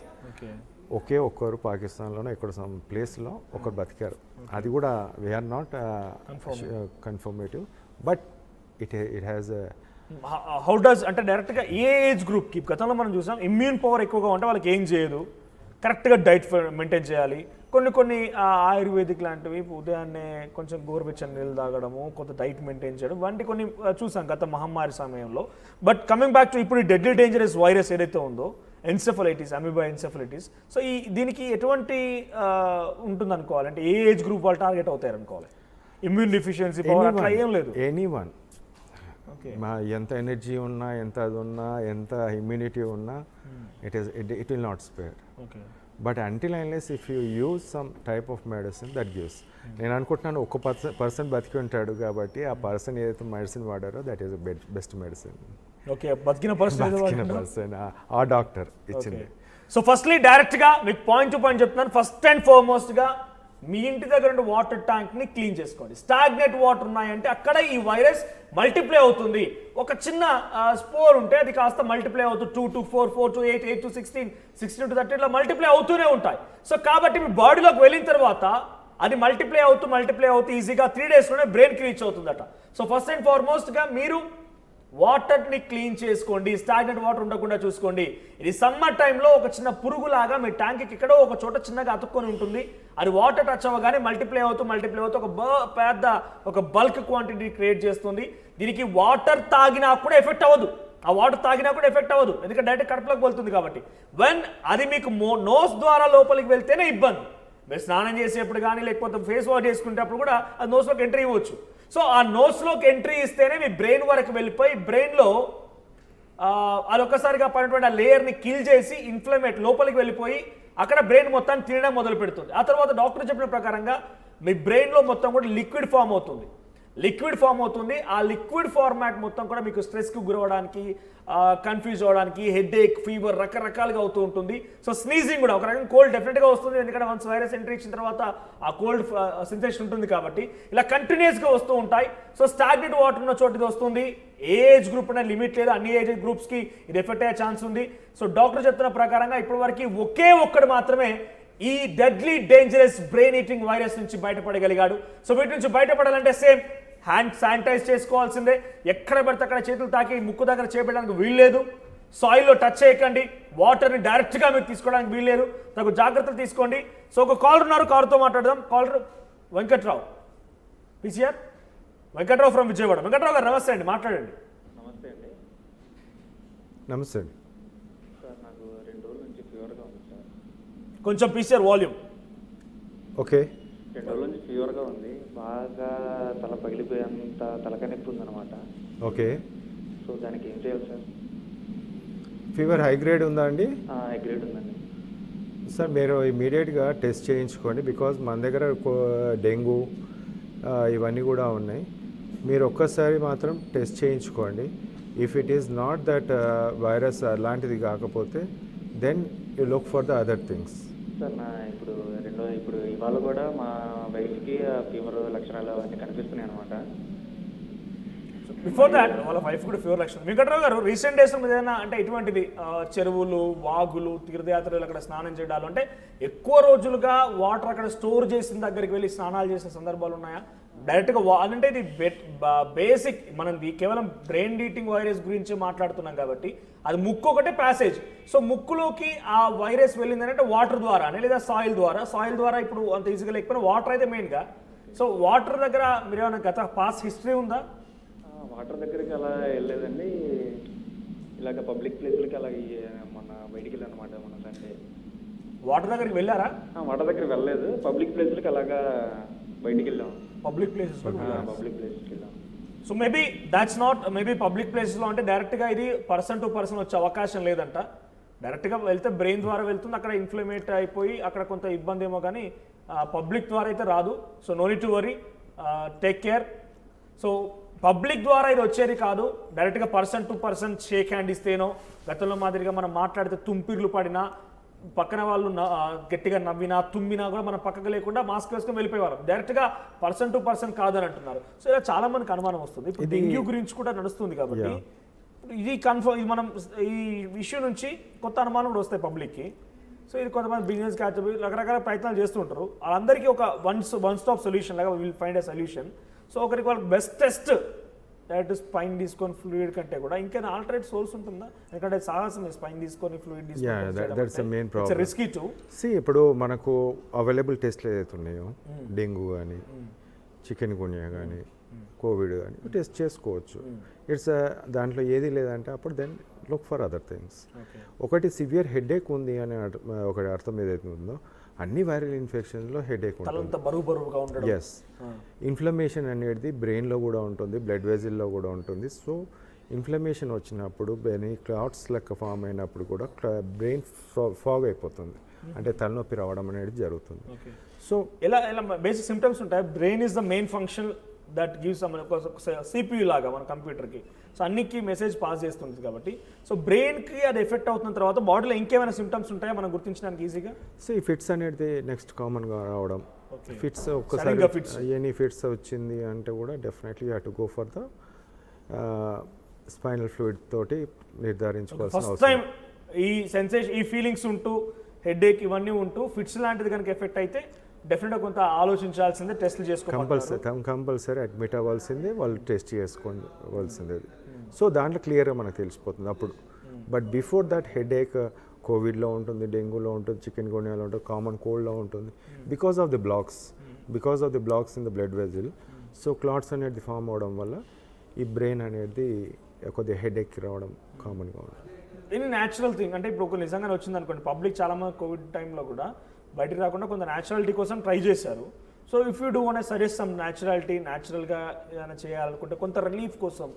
ఒకే ఒక్కరు పాకిస్తాన్లోనో ఇక్కడ సమ్ ప్లేస్లో ఒకరు బతికారు. అది కూడా we are not confirmative, but it has how does అంటే డైరెక్ట్గా ఏ ఏజ్ గ్రూప్కి గతంలో మనం చూసాం ఇమ్యూన్ పవర్ ఎక్కువగా ఉంటే వాళ్ళకి ఏం చేయదు, కరెక్ట్గా డైట్ మెయింటైన్ చేయాలి. కొన్ని ఆయుర్వేదిక్ లాంటివి ఉదయాన్నే కొంచెం గోరువెచ్చని నీళ్ళు తాగడము, కొంత డైట్ మెయింటైన్ చేయడం వంటి కొన్ని చూసాం గత మహమ్మారి సమయంలో. బట్ కమింగ్ బ్యాక్ టు ఇప్పుడు ఈ డెడ్లీ డేంజరస్ వైరస్ ఏదైతే ఉందో ఎన్సెఫలైటిస్, అమీబా ఎన్సెఫలైటిస్, సో దీనికి ఎటువంటి ఉంటుంది అనుకోవాలి, అంటే ఏ ఏజ్ గ్రూప్ వాళ్ళు టార్గెట్ అవుతారు అనుకోవాలి? ఇమ్యూన్ డిఫిషియన్సీ పవర్ అట్లా ఏం లేదు, ఎనీవన్. ఎంత ఎనర్జీ ఉన్నా, ఎంత అది ఉన్నా, ఎంత ఇమ్యూనిటీ ఉన్నా, it will not spare. But until unless if you use some type of medicine that gives. నేను అనుకుంటున్నాను ఒక పర్సన్ బతికి ఉంటాడు కాబట్టి ఆ పర్సన్ ఏదైతే మెడిసిన్ వాడారో that is best medicine. Okay, బతికిన పర్సన్ ఆ డాక్టర్ ఇచ్చింది. సో ఫస్ట్లీ డైరెక్ట్గా మీకు పాయింట్ టు పాయింట్ చెప్తున్నాను. ఫస్ట్ అండ్ ఫార్మోస్ట్గా మీ ఇంటి దగ్గర ఉండే వాటర్ ట్యాంక్ని క్లీన్ చేసుకోండి. స్టాగ్నెట్ వాటర్ ఉన్నాయంటే అక్కడ ఈ వైరస్ మల్టిప్లై అవుతుంది. ఒక చిన్న స్పోర్ ఉంటే అది కాస్త మల్టిప్లై అవుతుంది, 2 to 4, 4 to 8, 8 to 16, 16 to 30 ఇట్లా మల్టిప్లై అవుతూనే ఉంటాయి. సో కాబట్టి మీ బాడీలోకి వెళ్ళిన తర్వాత అది మల్టిప్లై అవుతూ ఈజీగా 3 daysలోనే బ్రెయిన్కి రీచ్ అవుతుందట. సో ఫస్ట్ అండ్ ఫార్మోస్ట్గా మీరు వాటర్ని క్లీన్ చేసుకోండి, స్టాగ్నెంట్ వాటర్ ఉండకుండా చూసుకోండి. ఇది సమ్మర్ టైంలో ఒక చిన్న పురుగులాగా మీ ట్యాంక్కి ఎక్కడో ఒక చోట చిన్నగా అతుక్కొని ఉంటుంది. అది వాటర్ టచ్ అవ్వగానే మల్టిప్లై అవుతూ ఒక బల్క్ క్వాంటిటీ క్రియేట్ చేస్తుంది. దీనికి వాటర్ తాగినా కూడా ఎఫెక్ట్ అవ్వదు, ఎందుకంటే డైరెక్ట్ కడుపులోకి వెళ్తుంది కాబట్టి. అది మీకు నోస్ ద్వారా లోపలికి వెళ్తేనే ఇబ్బంది. మీరు స్నానం చేసేప్పుడు కానీ లేకపోతే ఫేస్ వాష్ చేసుకునేటప్పుడు కూడా అది నోస్లోకి ఎంట్రీ ఇవ్వచ్చు. సో ఆ నోస్లోకి ఎంట్రీ ఇస్తేనే మీ బ్రెయిన్ వరకు వెళ్ళిపోయి బ్రెయిన్లో అది ఒక్కసారిగా పడినటువంటి ఆ లేయర్ని కిల్ చేసి ఇన్ఫ్లమేట్ లోపలికి వెళ్ళిపోయి అక్కడ బ్రెయిన్ మొత్తాన్ని తినడం మొదలు పెడుతుంది. ఆ తర్వాత డాక్టర్ చెప్పిన ప్రకారంగా మీ బ్రెయిన్లో మొత్తం కూడా లిక్విడ్ ఫామ్ అవుతుంది. ఆ లిక్విడ్ ఫార్మాట్ మొత్తం కూడా మీకు స్ట్రెస్కి గురవడానికి, కన్ఫ్యూజ్ అవ్వడానికి, హెడేక్, ఫీవర్ రకరకాలుగా అవుతూ ఉంటుంది. సో స్నీజింగ్ కూడా ఒక రకంగా కోల్డ్ డెఫినెట్గా వస్తుంది, ఎందుకంటే వన్స్ వైరస్ ఎంట్రీ ఇచ్చిన తర్వాత ఆ కోల్డ్ సెన్సేషన్ ఉంటుంది కాబట్టి ఇలా కంటిన్యూస్గా వస్తూ ఉంటాయి. సో స్టాగ్నెంట్ వాటర్ ఉన్న చోటుకి వస్తుంది. ఏ ఏజ్ గ్రూప్ అనే లిమిట్ లేదు, అన్ని ఏజ్ గ్రూప్స్కి ఇది ఎఫెక్ట్ అయ్యే ఛాన్స్ ఉంది. సో డాక్టర్ చెప్తున్న ప్రకారంగా ఇప్పటి వరకు ఒకే ఒక్కడు మాత్రమే ఈ deadly dangerous brain eating virus నుంచి బయటపడగలిగాడు. సో వీటి నుంచి బయటపడాలంటే సేమ్ హ్యాండ్ శానిటైజ్ చేసుకోవాల్సిందే. ఎక్కడ పడితే అక్కడ చేతులు తాకి ముక్కు దగ్గర చేపట్టడానికి వీల్లేదు. సాయిల్లో టచ్ చేయకండి. వాటర్ని డైరెక్ట్గా మీరు తీసుకోవడానికి వీల్లేదు. తగు జాగ్రత్తలు తీసుకోండి. సో ఒక కాలర్ ఉన్నారు, కాలర్తో మాట్లాడదాం. Caller Venkatrao, PCR Venkatrao from Vijayawada. Venkatrao garu నమస్తే అండి, మాట్లాడండి. నమస్తే అండి. నమస్తే అండి సార్, నాకు 2 రోజుల నుంచి ఫీవర్గా ఉంది సార్. కొంచెం పిసిఆర్ వాల్యూమ్. ఓకే, 2 రోజుల నుంచి ఫీవర్గా ఉంది, బాగా తల పగిలిపోయేంత తలకాయ నొప్పి ఉందన్నమాట. ఓకే. సో దానికి ఏం చేయాలి సార్? ఫీవర్ హై గ్రేడ్ ఉందా అండి? గ్రేడ్ ఉందండి. సార్ మీరు ఇమీడియట్గా టెస్ట్ చేయించుకోండి, బికాజ్ మన దగ్గర డెంగ్యూ ఇవన్నీ కూడా ఉన్నాయి. మీరు ఒక్కసారి మాత్రం టెస్ట్ చేయించుకోండి. If it is not that virus అలాంటిది కాకపోతే then you look for the other things. Sir ఇప్పుడు ఇవాళ కూడా మా వైఫ్కి ఫీవర్ లక్షణాలు అవన్నీ కనిపిస్తున్నాయి అనమాట. బిఫోర్ దాట్ వాళ్ళ వైఫ్ కూడా ఫీవర్ లక్షణం. వెంకట్రావు గారు రీసెంట్ డేస్ మీద ఏదైనా అంటే ఇటువంటిది చెరువులు, వాగులు, తీర్థయాత్రలు అక్కడ స్నానం చేయడాలు అంటే ఎక్కువ రోజులుగా వాటర్ అక్కడ స్టోర్ చేసిన దగ్గరికి వెళ్ళి స్నానాలు చేసిన సందర్భాలు ఉన్నాయా? డైరెక్ట్గా అంటే ఇది బేసిక్ మనం కేవలం బ్రెయిన్ ఈటింగ్ వైరస్ గురించి మాట్లాడుతున్నాం కాబట్టి అది ముక్కు ఒకటే ప్యాసేజ్. సో ముక్కులోకి ఆ వైరస్ వెళ్ళింది అంటే వాటర్ ద్వారానే లేదా సాయిల్ ద్వారా ఇప్పుడు అంత ఈజీగా లేకపోయినా వాటర్ అయితే మెయిన్గా. సో వాటర్ దగ్గర మీరు ఏమైనా గత పాస్ట్ హిస్టరీ ఉందా? వాటర్ దగ్గరికి అలా వెళ్ళలేదండి. ఇలాగ పబ్లిక్ ప్లేస్లకి అలా మొన్న బయటికి వెళ్ళానమాట మన సండే. వాటర్ దగ్గరికి వెళ్ళారా? వాటర్ దగ్గరికి వెళ్ళలేదు, పబ్లిక్ ప్లేస్లకి అలాగా బయటికి వెళ్ళాం. పబ్లిక్ ప్లేసెస్ పబ్లిక్ ప్లేస్కి వెళ్ళాం. So maybe that's not public ప్లేసెస్లో అంటే డైరెక్ట్గా ఇది పర్సన్ టు పర్సన్ వచ్చే అవకాశం లేదంట. డైరెక్ట్గా వెళ్తే బ్రెయిన్ ద్వారా వెళ్తుంది, అక్కడ ఇన్ఫ్లమేట్ అయిపోయి అక్కడ కొంత ఇబ్బంది ఏమో, కానీ పబ్లిక్ ద్వారా అయితే రాదు. So no need to worry, take care. So public ద్వారా ఇది వచ్చేది కాదు, డైరెక్ట్గా person to person shake hand ఇస్తేనో, గతంలో మాదిరిగా మనం మాట్లాడితే తుంపిర్లు పడినా, పక్కన వాళ్ళు గట్టిగా నవ్వినా తుమ్మినా కూడా మనం పక్కకు లేకుండా మాస్క్ వేసుకొని వెళ్ళిపోయేవారు. డైరెక్ట్గా పర్సన్ టు పర్సన్ కాదని అంటున్నారు. సో ఇలా చాలా మందికి అనుమానం వస్తుంది. ఇప్పుడు డెంగ్యూ గురించి కూడా నడుస్తుంది కాబట్టి ఇది కన్ఫర్మ్, ఇది మనం ఈ ఇష్యూ నుంచి కొత్త అనుమానం కూడా వస్తాయి పబ్లిక్కి. సో ఇది కొంతమంది బిజినెస్ క్యాచ్ రకరకాల ప్రయత్నాలు చేస్తూ ఉంటారు. వాళ్ళందరికీ ఒక వన్ స్టాప్ సొల్యూషన్ లాగా will find a solution. So ఒకరికి వాళ్ళకి బెస్ట్ టెస్ట్ డైరెక్ట్ స్పైన్ తీసుకొని ఫ్లూయిడ్ కంటే కూడా ఇంకేనా ఆల్టర్నేట్ సోర్స్ ఉంటుందా? ఎందుకంటే సాహసం స్పైన్ తీసుకొని ఫ్లూయిడ్ తీసుకొని రిస్కీ టు ఇప్పుడు మనకు అవైలబుల్ టెస్ట్లు ఏదైతే ఉన్నాయో, డెంగ్యూ కానీ, చికెన్ గున్యా కానీ, కోవిడ్ కానీ టెస్ట్ చేసుకోవచ్చు. ఇట్స్ దాంట్లో ఏది లేదంటే అప్పుడు then look for other things. ఒకటి సివియర్ హెడేక్ ఉంది అని ఒకటి అర్థం ఏదైతే ఉందో, అన్ని వైరల్ ఇన్ఫెక్షన్లో హెడేక్ ఉంటుంది. ఎస్, ఇన్ఫ్లమేషన్ అనేది బ్రెయిన్లో కూడా ఉంటుంది, బ్లడ్ వెజిల్లో కూడా ఉంటుంది. సో ఇన్ఫ్లమేషన్ వచ్చినప్పుడు క్లాట్స్ లెక్క ఫామ్ అయినప్పుడు కూడా బ్రెయిన్ ఫాగ్ అయిపోతుంది, అంటే తలనొప్పి రావడం అనేది జరుగుతుంది. సో ఎలా బేసిక్ సిమ్టమ్స్ ఉంటాయి. Brain is the main function that gives CPU లాగా మన కంప్యూటర్కి. సో అన్నికి మెసేజ్ పాస్ చేస్తుంది కాబట్టి సో బ్రెయిన్కి అది ఎఫెక్ట్ అవుతున్న తర్వాత బాడీలో ఇంకేమైనా సిమ్టమ్స్ ఉంటాయా మనం గుర్తించడానికి ఈజీగా? సో ఈ ఫిట్స్ అనేది నెక్స్ట్ కామన్గా రావడం. ఫిట్స్ ఒక్కసారి ఎనీ ఫిట్స్ వచ్చింది అంటే కూడా definitely you have to go for the spinal fluid తోటి నిర్ధారించుకోవాల్సిన అవసరం. ఫస్ట్ టైం ఈ సెన్సేషన్, ఈ ఫీలింగ్స్ ఉంటూ హెడేక్ ఇవన్నీ ఉంటూ ఫిట్స్ లాంటిది కనుక ఎఫెక్ట్ అయితే డెఫినెట్గా కొంత ఆలోచించాల్సిందే, టెస్ట్లు చేసుకోవాలి, కంపల్సరీ అడ్మిట్ అవ్వాల్సిందే, వాళ్ళు టెస్ట్ చేసుకోవాల్సిందే. సో దాంట్లో క్లియర్గా మనకు తెలిసిపోతుంది అప్పుడు. బట్ బిఫోర్ దట్ హెడేక్ కోవిడ్లో ఉంటుంది, డెంగ్యూలో ఉంటుంది, చికెన్ గున్యాలో ఉంటుంది, కామన్ కోల్డ్లో ఉంటుంది. Because of the blocks in the blood vessel. So clots అనేది ఫామ్ అవడం వల్ల ఈ బ్రెయిన్ అనేది కొద్దిగా హెడేక్ రావడం కామన్గా ఉంటుంది. ఇది న్యాచురల్ థింగ్. అంటే ఇప్పుడు ఒక నిజంగానే వచ్చింది అనుకోండి, పబ్లిక్ చాలామంది కోవిడ్ టైంలో కూడా బయటికి రాకుండా కొంత న్యాచురాలిటీ కోసం ట్రై చేశారు. So if you do want suggest some న్యాచురల్గా ఏదైనా చేయాలనుకుంటే కొంత రిలీఫ్ కోసం,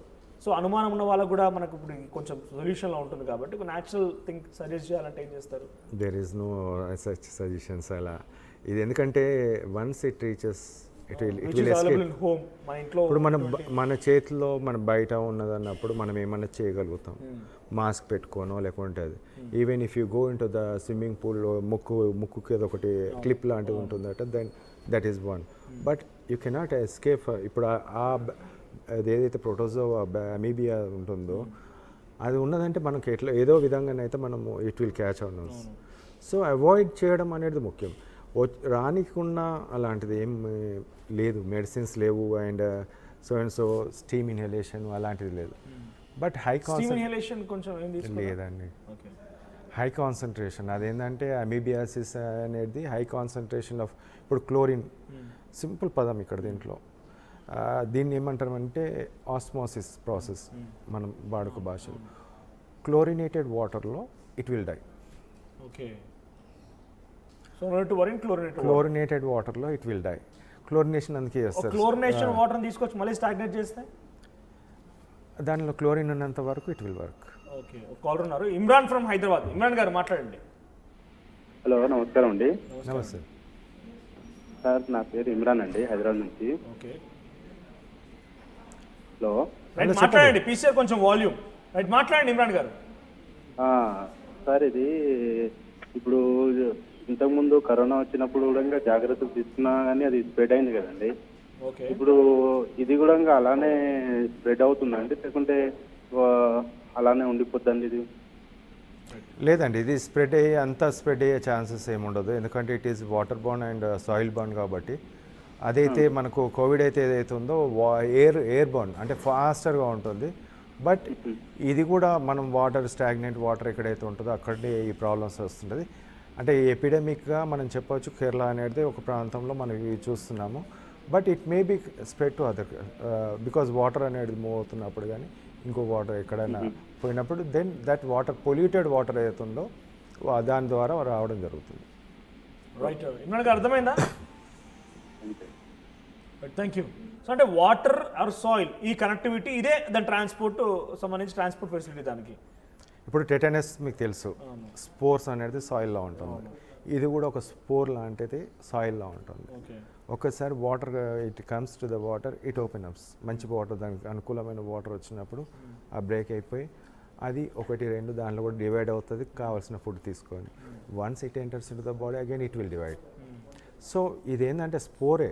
సో అనుమానం ఉన్న వాళ్ళకు కూడా మనకు ఇప్పుడు కొంచెం సొల్యూషన్లో ఉంటుంది కాబట్టి ఒక న్యాచురల్ థింగ్ సజెస్ట్ చేయాలంటే ఏం చేస్తారు? There is no such suggestions అలా. ఇది ఎందుకంటే once it reaches it will escape. ఇప్పుడు మన చేతిలో మన బయట ఉన్నదన్నప్పుడు మనం ఏమన్నా చేయగలుగుతాం, మాస్క్ పెట్టుకోనో లేకుంటే అది. Even if you go in to the swimming పూల్లో ముక్కుకి ఏదో ఒకటి క్లిప్ లాంటిది ఉంటుందట, then that is one. But you cannot escape. ఇప్పుడు అది ఏదైతే ప్రోటోజోవా అమీబియా ఉంటుందో అది ఉన్నదంటే మనకి ఎట్లా ఏదో విధంగానైతే మనము it will catch on us. So avoid చేయడం అనేది ముఖ్యం. రానికున్నా అలాంటిది ఏం లేదు, మెడిసిన్స్ లేవు, అండ్ సో స్టీమ్ ఇన్హలేషన్ అలాంటిది లేదు. బట్ హై కాన్సంట్రేషన్ కొంచెం లేదండి, హై కాన్సన్ట్రేషన్ అదేంటంటే అమీబియాసిస్ అనేది హై కాన్సన్ట్రేషన్ ఆఫ్. ఇప్పుడు క్లోరిన్ సింపుల్ పదం ఇక్కడ దీంట్లో, దీన్ని ఏమంటారంటే ఆస్మోసిస్ ప్రాసెస్ మనం వాడుక భాషలో. క్లోరినేటెడ్ వాటర్లో it will die. Okay, so chlorinated వాటర్లో ఇట్ విల్ డై. క్లోరినేషన్ అందుకే చేస్తారు. క్లోరినేషన్ వాటర్ తీసుకొచ్చి మళ్ళీ స్టాగ్నేట్ చేస్తే దానిలో క్లోరిన్ ఉన్నంత వరకు ఇట్ విల్ వర్క్. ఓకే, ఒక కాలర్ ఉన్నారు, ఇమ్రాన్ ఫ్రమ్ హైదరాబాద్. ఇమ్రాన్ గారు మాట్లాడండి. హలో, నమస్కారం అండి. నమస్తే సార్, నా పేరు ఇమ్రాన్ అండి, హైదరాబాద్ నుంచి. Okay, hello. రైట్ మాట్లాడండి. పీసీఆర్ కొంచెం వాల్యూమ్. రైట్ మాట్లాడండి ఇమ్రాన్ గారు. సార్, ఇది ఇప్పుడు ఇంతకుముందు కరోనా వచ్చినప్పుడు కూడా జాగ్రత్తలు తీసుకున్నా కానీ అది స్ప్రెడ్ అయింది కదండి. ఓకే, ఇప్పుడు ఇది కూడా అలానే స్ప్రెడ్ అవుతుందండి, లేకుంటే అలానే ఉండిపోద్దండి ఇది? లేదండి, ఇది స్ప్రెడ్ అయ్యి అంతా స్ప్రెడ్ అయ్యే ఛాన్సెస్ ఏముండదు. ఎందుకంటే it is water born and soil born కాబట్టి. అదైతే మనకు కోవిడ్ అయితే ఏదైతే ఉందో ఎయిర్ బార్న్ అంటే ఫాస్టర్గా ఉంటుంది. బట్ ఇది కూడా మనం స్టాగ్నెంట్ వాటర్ ఎక్కడైతే ఉంటుందో అక్కడే ఈ ప్రాబ్లమ్స్ వస్తుంటుంది. అంటే ఎపిడమిక్గా మనం చెప్పవచ్చు కేరళ అనేది ఒక ప్రాంతంలో మనం ఇవి చూస్తున్నాము. But it may be spread to other because water అనేది మూవ్ అవుతున్నప్పుడు కానీ ఇంకో వాటర్ ఎక్కడైనా పోయినప్పుడు then that water polluted water ఏదైతే ఉందో దాని ద్వారా రావడం జరుగుతుంది. రైట్ ఇమ్రాన్ గారు, అర్థమైందా? Thank you. సో అంటే వాటర్ ఆర్ సాయిల్ ఈ కనెక్టివిటీ ఇదే దాని ట్రాన్స్పోర్ట్ సంబంధించి ట్రాన్స్పోర్ట్ ఫెసిలిటీ దానికి. ఇప్పుడు టెటనస్ మీకు తెలుసు, స్పోర్స్ అనేది సాయిల్లో ఉంటుంది. ఇది కూడా ఒక స్పోర్ లాంటిది సాయిల్లో ఉంటుంది. ఒక్కసారి water it comes to the water, it open ups. మంచి వాటర్, దానికి అనుకూలమైన వాటర్ వచ్చినప్పుడు ఆ బ్రేక్ అయిపోయి అది 1-2 దాంట్లో కూడా డివైడ్ అవుతుంది కావాల్సిన ఫుడ్ తీసుకొని. Once it enters in to the body again it will divide. So ఇదేంటంటే స్పోరే,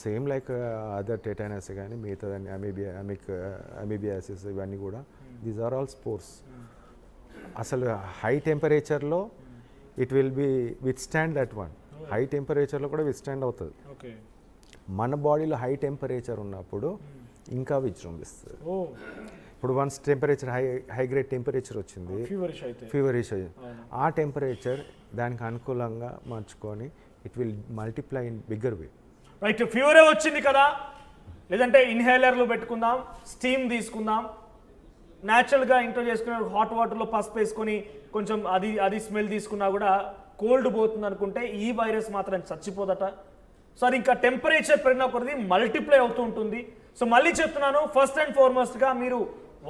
సేమ్ లైక్ అదర్ టెటనస్ కానీ మిగతా అమీబియాసిస్ ఇవన్నీ కూడా దీస్ ఆర్ ఆల్ స్పోర్స్. అసలు హై టెంపరేచర్లో it will be withstand that one. High టెంపరేచర్లో కూడా విత్ స్టాండ్ అవుతుంది. మన బాడీలో హై టెంపరేచర్ ఉన్నప్పుడు ఇంకా విజృంభిస్తుంది. ఇప్పుడు once temperature high grade temperature వచ్చింది, ఫీవరిష్ అయ్యింది, ఆ టెంపరేచర్ దానికి అనుకూలంగా మార్చుకొని it will multiply in bigger way. Right, ఫీవరే వచ్చింది కదా, లేదంటే ఇన్హేలర్లు పెట్టుకుందాం, స్టీమ్ తీసుకుందాం, న్యాచురల్గా ఇంట్లో చేసుకునే హాట్ వాటర్లో పసుపు వేసుకొని కొంచెం అది స్మెల్ తీసుకున్నా కూడా కోల్డ్ పోతుంది అనుకుంటే ఈ వైరస్ మాత్రం చచ్చిపోదట. సో అది ఇంకా టెంపరేచర్ పెరిగిన కొద్దీ మల్టిప్లై అవుతూ ఉంటుంది. సో మళ్ళీ చెప్తున్నాను, ఫస్ట్ అండ్ ఫార్మోస్ట్గా మీరు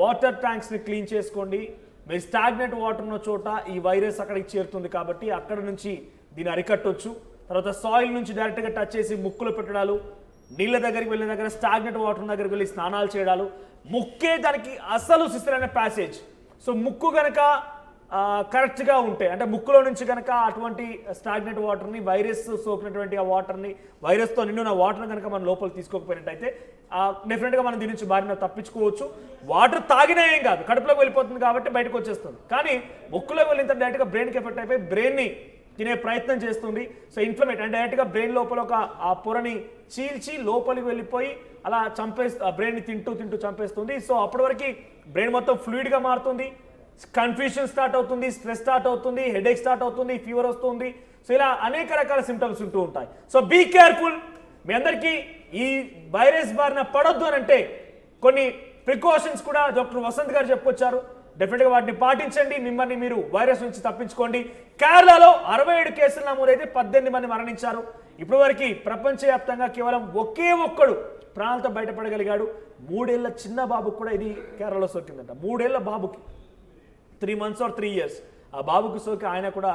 వాటర్ ట్యాంక్స్ని క్లీన్ చేసుకోండి. మీరు స్టాగ్నెంట్ వాటర్ ఉన్న చోట ఈ వైరస్ అక్కడికి చేరుతుంది కాబట్టి అక్కడ నుంచి దీన్ని అరికట్టవచ్చు. తర్వాత సాయిల్ నుంచి డైరెక్ట్గా టచ్ చేసి ముక్కులో పెట్టడాలు, నీళ్ళ దగ్గరికి వెళ్ళిన దగ్గర స్టాగ్నెంట్ వాటర్ దగ్గరికి వెళ్ళి స్నానాలు చేయడాలు, ముక్కే దానికి అసలు సిస్టరైన ప్యాసేజ్. సో ముక్కు కనుక కరెక్ట్గా ఉంటే, అంటే ముక్కులో నుంచి కనుక అటువంటి స్టాగ్నెంట్ వాటర్ని, వైరస్ సోకినటువంటి ఆ వాటర్ని, వైరస్తో నిండిన వాటర్ని కనుక మనం లోపల తీసుకోకపోయినట్టయితే డెఫినెట్గా మనం దీని నుంచి బారిన తప్పించుకోవచ్చు. వాటర్ తాగినా ఏం కాదు, కడుపులోకి వెళ్ళిపోతుంది కాబట్టి బయటకు వచ్చేస్తుంది. కానీ ముక్కులోకి వెళ్ళిన డైరెక్ట్గా బ్రెయిన్కి ఎఫెక్ట్ అయిపోయి బ్రెయిన్ని తినే ప్రయత్నం చేస్తుంది. సో ఇన్ఫ్లమేట్ అంటే డైరెక్ట్గా బ్రెయిన్ లోపల ఒక ఆ పొరని చీల్చి లోపలికి వెళ్ళిపోయి అలా బ్రెయిన్ని తింటూ చంపేస్తుంది. సో అప్పటి వరకు బ్రెయిన్ మొత్తం ఫ్లూయిడ్గా మారుతుంది, కన్ఫ్యూషన్ స్టార్ట్ అవుతుంది, స్ట్రెస్ స్టార్ట్ అవుతుంది, హెడేక్ స్టార్ట్ అవుతుంది, ఫీవర్ వస్తుంది. సో ఇలా అనేక రకాల సిమ్టమ్స్ ఉంటూ ఉంటాయి. So be careful. మీ అందరికీ ఈ వైరస్ బారిన పడొద్దు అని అంటే కొన్ని ప్రికాషన్స్ కూడా డాక్టర్ వసంత్ గారు చెప్పుకొచ్చారు. డెఫినెట్గా వాటిని పాటించండి, మిమ్మల్ని మీరు వైరస్ నుంచి తప్పించుకోండి. కేరళలో 67 కేసులు నమోదైతే 18 మంది మరణించారు. ఇప్పటి వరకు ప్రపంచవ్యాప్తంగా కేవలం ఒకే ఒక్కడు ప్రాణాలతో బయటపడగలిగాడు. 3 ఏళ్ల చిన్న బాబుకు కూడా ఇది కేరళలో సోకిందంట. 3 ఏళ్ల బాబుకి, 3 months or 3 years ఆ బాబుకు సోకి ఆయన కూడా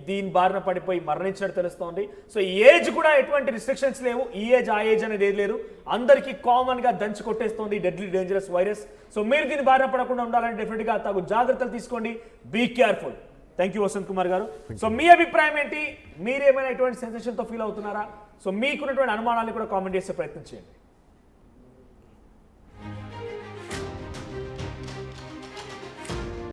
దీని బారిన పడిపోయి మరణించినట్టు తెలుస్తోంది. సో ఈ ఏజ్ కూడా ఎటువంటి రిస్ట్రిక్షన్స్ లేవు, ఈ ఏజ్ ఆ ఏజ్ అనేది ఏది లేదు, అందరికీ కామన్గా దంచి కొట్టేస్తోంది డెడ్లీ డేంజరస్ వైరస్. సో మీరు దీని బారిన పడకుండా ఉండాలంటే డెఫినెట్గా తగు జాగ్రత్తలు తీసుకోండి. Be careful. Thank you Vasant Kumar garu. So మీ అభిప్రాయం ఏంటి? మీరేమైనా ఎటువంటి సెన్సేషన్తో ఫీల్ అవుతున్నారా? సో మీకున్నటువంటి అనుమానాన్ని కూడా కామెంట్ చేసే ప్రయత్నం చేయండి.